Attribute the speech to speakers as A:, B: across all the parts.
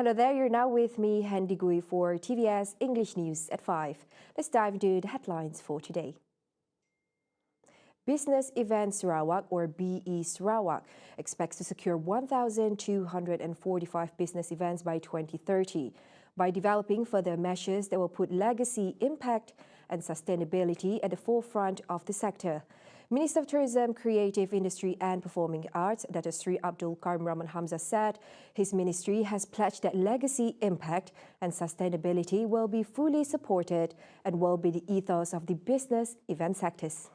A: Hello there, you're now with me, Handy Gui, for TVS English News at 5. Let's dive into the headlines for today. Business Event Sarawak, or BE Sarawak, expects to secure 1,245 business events by 2030 by developing further measures that will put legacy, impact and sustainability at the forefront of the sector. Minister of Tourism, Creative Industry and Performing Arts, Dr. Sri Abdul Karim Rahman Hamzah, said his ministry has pledged that legacy, impact and sustainability will be fully supported and will be the ethos of the business event sectors.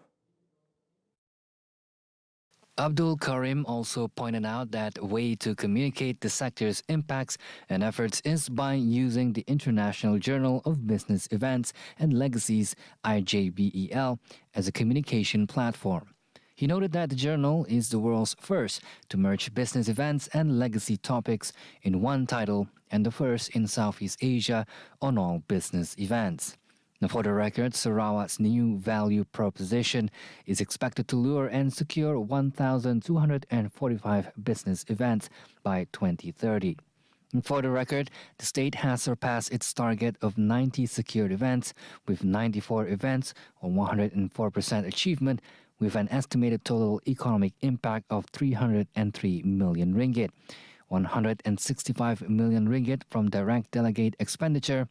B: Abdul Karim also pointed out that a way to communicate the sector's impacts and efforts is by using the International Journal of Business Events and Legacies, IJBEL, as a communication platform. He noted that the journal is the world's first to merge business events and legacy topics in one title and the first in Southeast Asia on all business events. Now, for the record, Sarawak's new value proposition is expected to lure and secure 1,245 business events by 2030. And for the record, the state has surpassed its target of 90 secured events, with 94 events or 104% achievement, with an estimated total economic impact of 303 million ringgit, 165 million ringgit from direct delegate expenditure,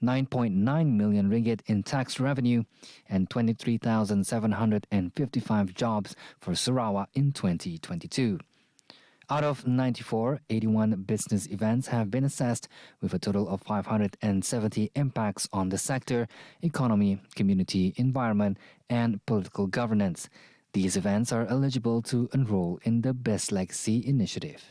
B: 9.9 million ringgit in tax revenue, and 23,755 jobs for Sarawak in 2022. Out of 94, 81 business events have been assessed, with a total of 570 impacts on the sector, economy, community, environment, and political governance. These events are eligible to enroll in the Best Legacy initiative.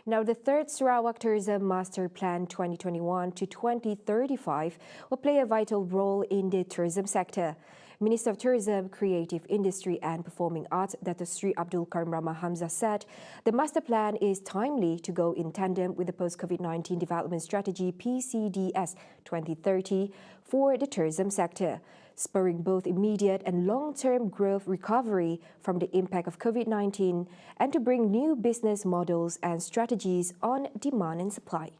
A: Now, the third Sarawak Tourism Master Plan 2021 to 2035 will play a vital role in the tourism sector. Minister of Tourism, Creative Industry and Performing Arts, Dr. Sri Abdul Karim Rahman Hamzah, said the master plan is timely to go in tandem with the Post-COVID-19 Development Strategy PCDS 2030 for the tourism sector, spurring both immediate and long-term growth recovery from the impact of COVID-19 and to bring new business models and strategies on demand and supply.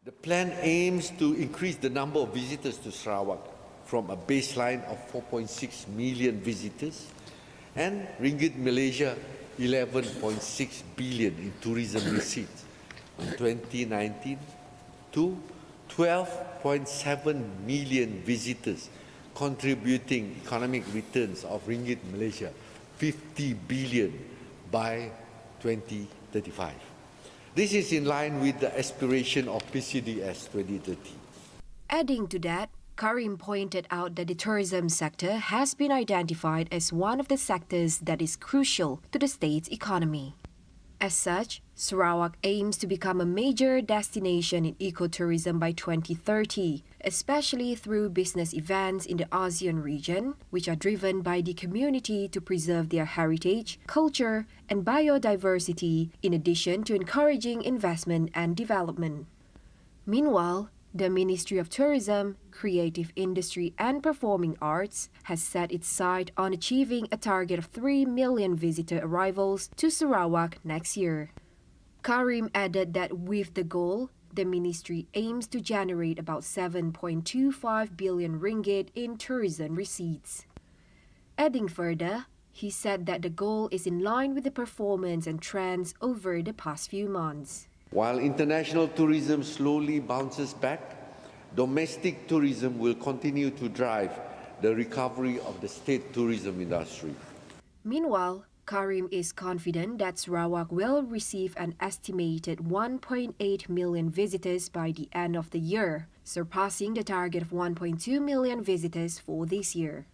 C: The plan aims to increase the number of visitors to Sarawak from a baseline of 4.6 million visitors and ringgit Malaysia 11.6 billion in tourism receipts in 2019 to 12.7 million visitors, contributing economic returns of ringgit Malaysia 50 billion by 2035. This is in line with the aspiration of PCDS 2030.
A: Adding to that, Karim pointed out that the tourism sector has been identified as one of the sectors that is crucial to the state's economy. As such, Sarawak aims to become a major destination in ecotourism by 2030, especially through business events in the ASEAN region, which are driven by the community to preserve their heritage, culture, and biodiversity, in addition to encouraging investment and development. Meanwhile, the Ministry of Tourism, Creative Industry and Performing Arts has set its sight on achieving a target of 3 million visitor arrivals to Sarawak next year. Karim added that with the goal, the ministry aims to generate about 7.25 billion ringgit in tourism receipts. Adding further, he said that the goal is in line with the performance and trends over the past few months.
C: While international tourism slowly bounces back, domestic tourism will continue to drive the recovery of the state tourism industry.
A: Meanwhile, Karim is confident that Sarawak will receive an estimated 1.8 million visitors by the end of the year, surpassing the target of 1.2 million visitors for this year.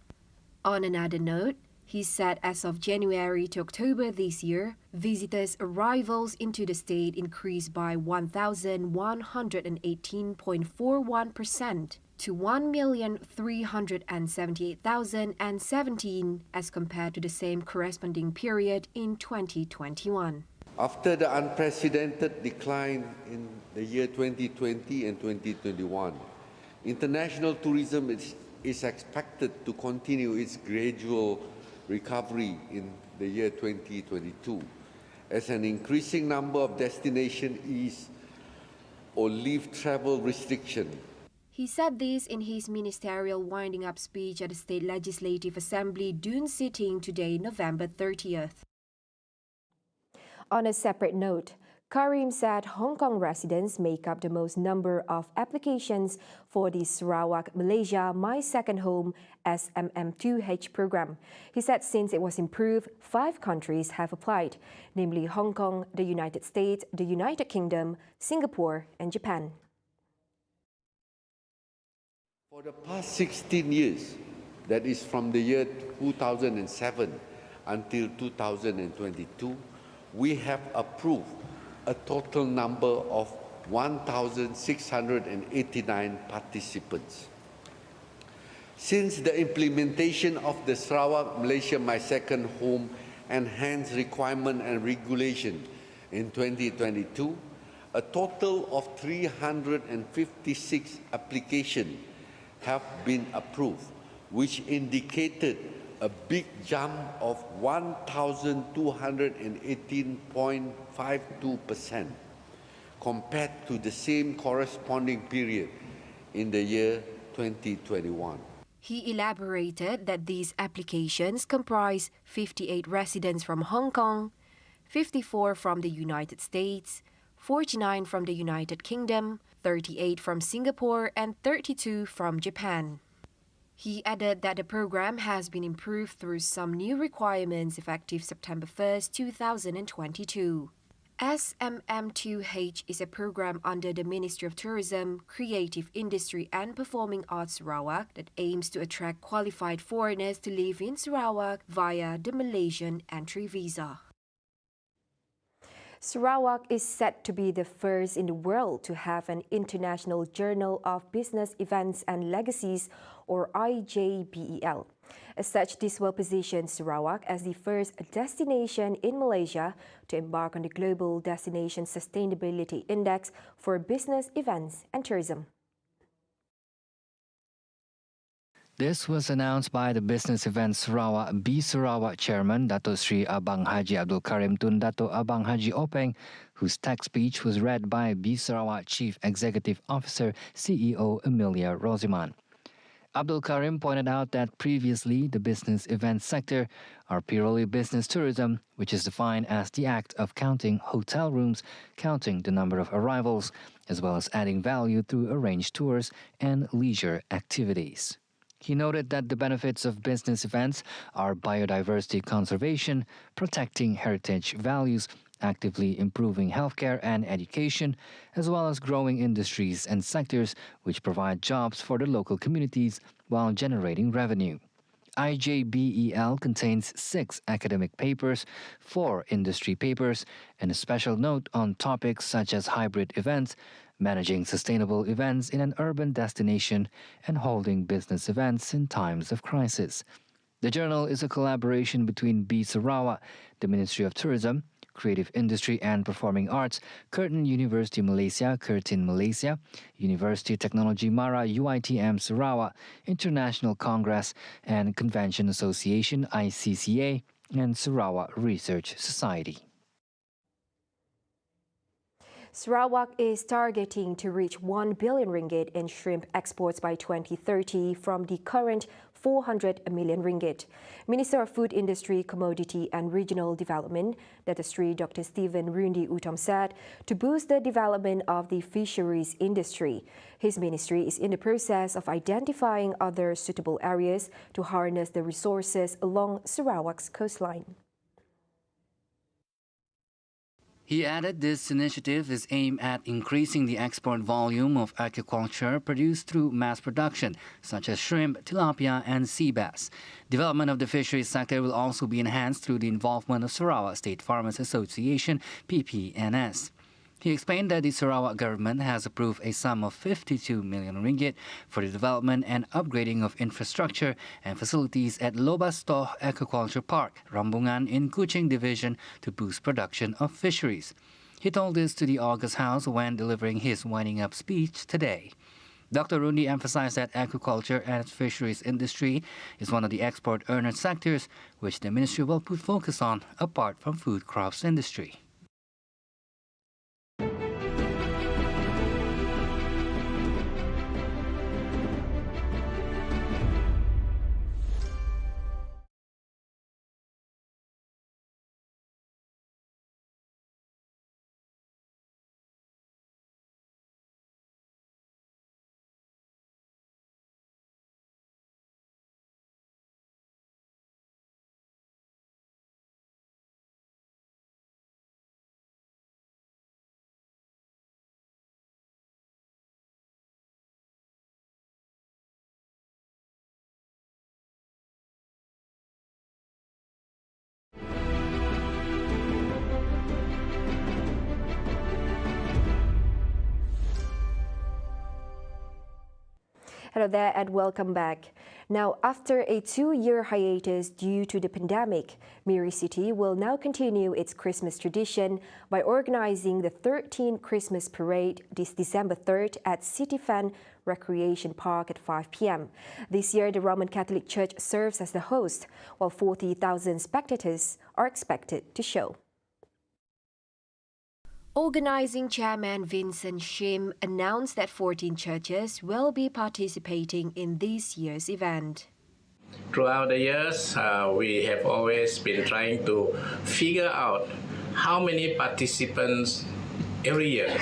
A: On another note, he said as of January to October this year, visitors' arrivals into the state increased by 1,118.41% to 1,378,017 as compared to the same corresponding period in 2021.
C: After the unprecedented decline in the year 2020 and 2021, international tourism is expected to continue its gradual recovery in the year 2022, as an increasing number of destinations ease or lift travel restriction.
A: He said this in his ministerial winding-up speech at the State Legislative Assembly Dune sitting today, November 30th. On a separate note, Karim said Hong Kong residents make up the most number of applications for the Sarawak Malaysia My Second Home SMM2H program. He said since it was improved, 5 countries have applied, namely Hong Kong, the United States, the United Kingdom, Singapore, and Japan.
C: For the past 16 years, that is from the year 2007 until 2022, we have approved a total number of 1,689 participants. Since the implementation of the Sarawak Malaysia My Second Home Enhanced Requirement and Regulation in 2022, a total of 356 applications have been approved, which indicated a big jump of 1,218.52% compared to the same corresponding period in the year 2021.
A: He elaborated that these applications comprise 58 residents from Hong Kong, 54 from the United States, 49 from the United Kingdom, 38 from Singapore, and 32 from Japan. He added that the program has been improved through some new requirements effective September 1st, 2022. SMM2H is a program under the Ministry of Tourism, Creative Industry and Performing Arts Sarawak that aims to attract qualified foreigners to live in Sarawak via the Malaysian entry visa. Sarawak is set to be the first in the world to have an International Journal of Business Events and Legacies, or IJBEL. As such, this will position Sarawak as the first destination in Malaysia to embark on the Global Destination Sustainability Index for business events and tourism.
B: This was announced by the Business Events Sarawak B Sarawak Chairman Dato Sri Abang Haji Abdul Karim Tun Dato Abang Haji Openg, whose tech speech was read by B Sarawak Chief Executive Officer CEO Amelia Rosiman. Abdul Karim pointed out that previously the business events sector are purely business tourism, which is defined as the act of counting hotel rooms, counting the number of arrivals, as well as adding value through arranged tours and leisure activities. He noted that the benefits of business events are biodiversity conservation, protecting heritage values, actively improving healthcare and education, as well as growing industries and sectors which provide jobs for the local communities while generating revenue. IJBEL contains 6 academic papers, 4 industry papers, and a special note on topics such as hybrid events, managing sustainable events in an urban destination, and holding business events in times of crisis. The journal is a collaboration between B Sarawak, the Ministry of Tourism, Creative Industry and Performing Arts, Curtin University Malaysia, Curtin Malaysia, University Technology Mara UiTM Sarawak, International Congress and Convention Association ICCA, and Sarawak Research Society.
A: Sarawak is targeting to reach 1 billion ringgit in shrimp exports by 2030 from the current 400 million ringgit. Minister of Food Industry, Commodity and Regional Development, Dato Sri Dr. Stephen Rundi Utom said, to boost the development of the fisheries industry, his ministry is in the process of identifying other suitable areas to harness the resources along Sarawak's coastline.
B: He added this initiative is aimed at increasing the export volume of aquaculture produced through mass production, such as shrimp, tilapia, and sea bass. Development of the fisheries sector will also be enhanced through the involvement of Sarawak State Farmers Association, PPNS. He explained that the Sarawak government has approved a sum of 52 million ringgit for the development and upgrading of infrastructure and facilities at Lobastoh Aquaculture Park, Rambungan in Kuching Division to boost production of fisheries. He told this to the August House when delivering his winding-up speech today. Dr. Rundi emphasized that agriculture and fisheries industry is one of the export earner sectors which the ministry will put focus on apart from food crops industry.
A: Hello there and welcome back. Now, after a 2-year hiatus due to the pandemic, Miri City will now continue its Christmas tradition by organizing the 13th Christmas Parade this December 3rd at City Fan Recreation Park at 5 p.m. This year, the Roman Catholic Church serves as the host, while 40,000 spectators are expected to show. Organizing Chairman Vincent Shim announced that 14 churches will be participating in this year's event.
D: Throughout the years, we have always been trying to figure out how many participants every year.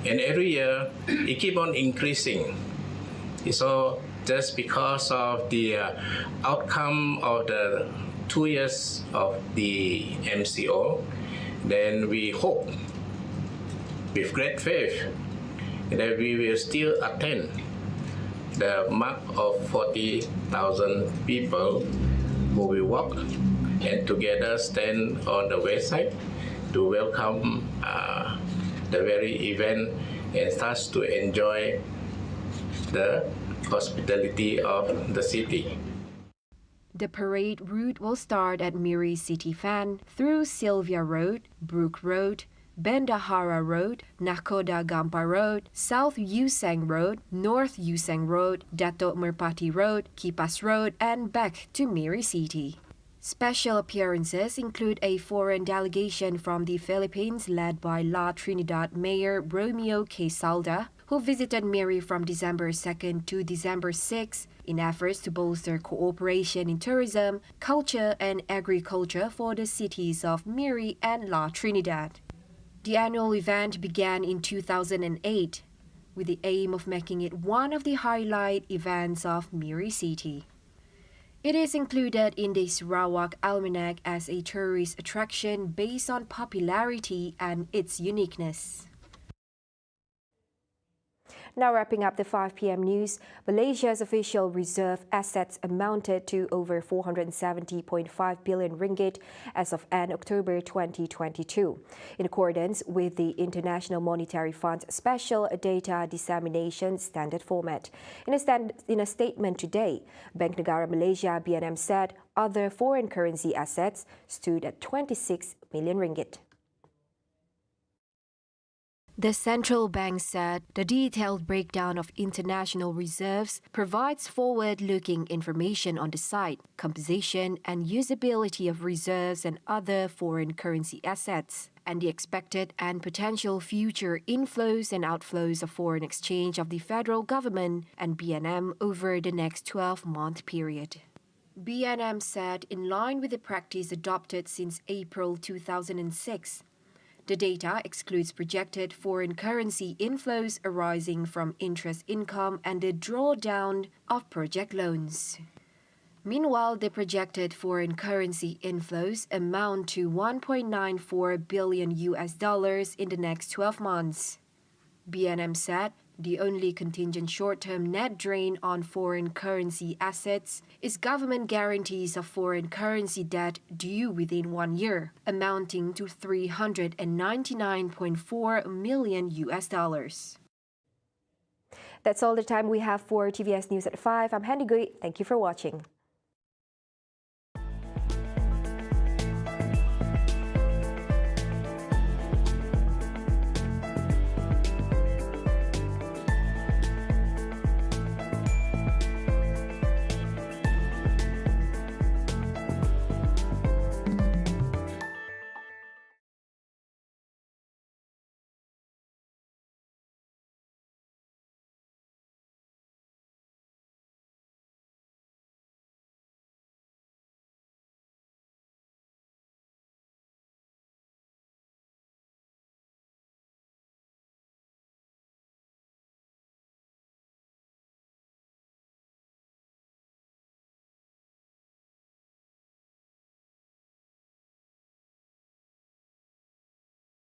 D: And every year, it keeps on increasing. So just because of the outcome of the 2 years of the MCO, then we hope with great faith that we will still attend the mark of 40,000 people who will walk and together stand on the website to welcome the very event and start to enjoy the hospitality of the city.
A: The parade route will start at Miri City Fan through Sylvia Road, Brook Road, Bendahara Road, Nakoda Gampa Road, South Yuseng Road, North Yuseng Road, Dato' Merpati Road, Kipas Road, and back to Miri City. Special appearances include a foreign delegation from the Philippines led by La Trinidad Mayor Romeo K. Salda, who visited Miri from December 2nd to December 6th in efforts to bolster cooperation in tourism, culture, and agriculture for the cities of Miri and La Trinidad. The annual event began in 2008 with the aim of making it one of the highlight events of Miri City. It is included in the Sarawak Almanac as a tourist attraction based on popularity and its uniqueness. Now wrapping up the 5 p.m. news, Malaysia's official reserve assets amounted to over 470.5 billion ringgit as of end October 2022, in accordance with the International Monetary Fund's Special Data Dissemination Standard Format. In a statement today, Bank Negara Malaysia (BNM) said other foreign currency assets stood at 26 million ringgit. The central bank said the detailed breakdown of international reserves provides forward-looking information on the site, composition and usability of reserves and other foreign currency assets, and the expected and potential future inflows and outflows of foreign exchange of the federal government and BNM over the next 12-month period. BNM said in line with the practice adopted since April 2006, the data excludes projected foreign currency inflows arising from interest income and the drawdown of project loans. Meanwhile, the projected foreign currency inflows amount to $1.94 billion in the next 12 months. BNM said the only contingent short-term net drain on foreign currency assets is government guarantees of foreign currency debt due within 1 year, amounting to $399.4 million. That's all the time we have for TVS News at 5. I'm Handy Gui. Thank you for watching.